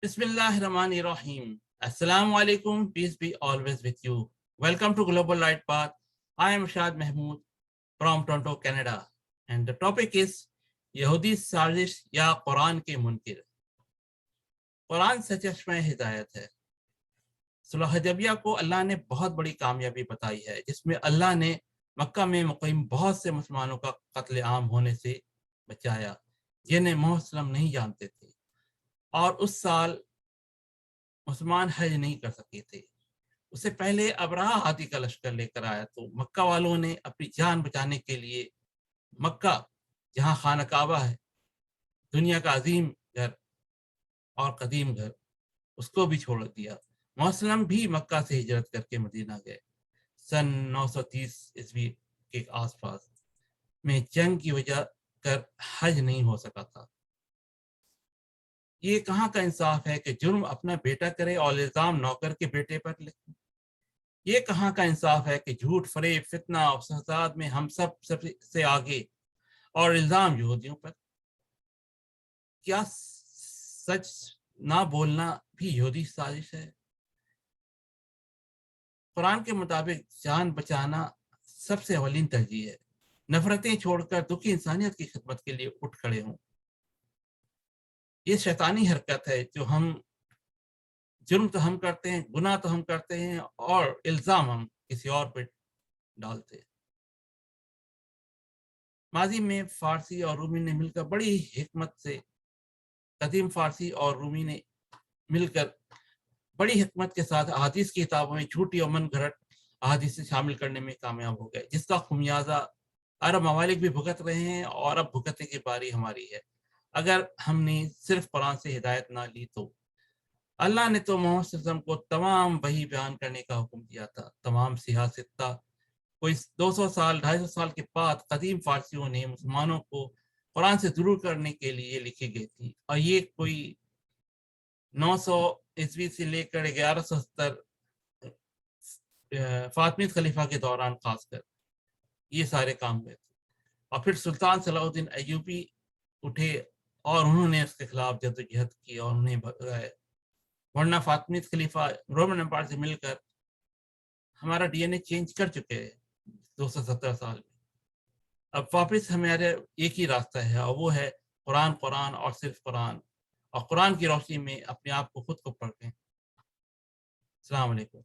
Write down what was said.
Bismillahirrahmanirrahim. Assalamu alaikum. Peace be always with you. Welcome to Global Light Path. I am Shad Mahmood from Toronto, Canada. And the topic is Yahudi साजिश या कुरान के मुनकिर. कुरान सचमुच हिदायत है. सुलह हदैबिया को अल्लाह ने बहुत बड़ी कामयाबी बताई है, जिसमें अल्लाह ने मक्का में मुक़ीम बहुत से मुसलमानों का कत्ल आम होने से बचाया, जिन्हें मोहम्मद नहीं जानते थे, और उस साल मुसलमान हज नहीं कर सके थे. उससे पहले अबराहा हाथी का लश्कर लेकर आया, तो मक्का वालों ने अपनी जान बचाने के लिए मक्का, जहाँ खाना काबा है, दुनिया का अजीम घर और कदीम घर, उसको भी छोड़ दिया. मुसलमान भी मक्का से हिजरत करके मदीना गए. सन 930 ईस्वी के आसपास में जंग की वजह कर हज नहीं हो सका था. ये कहाँ का इंसाफ है कि जुर्म अपना बेटा करे और इल्जाम नौकर के बेटे पर लिखे. ये कहाँ का इंसाफ है कि झूठ, फरेब, फितना और फसाद में हम सबसे आगे, और इल्जाम यहूदियों पर. क्या सच ना बोलना भी यहूदी साजिश है? कुरान के मुताबिक जान बचाना सबसे अवलीन तरजीह है. नफरतें छोड़कर दुखी इंसानियत की खिदमत के लिए उठ खड़े हों. ये शैतानी हरकत है जो जुर्म तो हम करते हैं, गुनाह तो हम करते हैं, और इल्ज़ाम हम किसी और पे डालते हैं. माजी में फारसी और रूमी ने मिलकर बड़ी हिकमत से, कदीम फारसी और रूमी ने मिलकर बड़ी हिकमत के साथ अहादीस की किताबों में झूठी और मन घड़त अहादीस शामिल करने में कामयाब हो गए, जिसका खुमियाजा अरब ममालिक भी भुगत रहे हैं, और अब भुगतने की बारी हमारी है. अगर हमने सिर्फ कुरान से हिदायत ना ली तो अल्लाह ने तो मोहम्मद सल्लल्लाहु अलैहि वसल्लम को तमाम वही बयान करने का हुक्म दिया था. तमाम सियासत्ता कोई 200 साल 250 साल के बाद कदीम फारसियों ने मुसलमानों को कुरान से दूर करने के लिए लिखी गई थी, और ये कोई 900 ईस्वी से लेकर 1170 फातमिद खलीफा के दौरान खासकर ये सारे काम हुए थे. और फिर सुल्तान सलाहुद्दीन अय्यूबी उठे और उन्होंने इसके खिलाफ जद्दोजहद की और उन्हें भगाया. वरना फातमिद खलीफा रोमन एम्पायर से मिलकर हमारा डीएनए चेंज कर चुके हैं 270 साल में. अब वापस हमारे एक ही रास्ता है, और वो है कुरान, कुरान और सिर्फ कुरान, और कुरान की रोशनी में अपने आप को खुद को पढ़ें. अस्सलाम वालेकुम.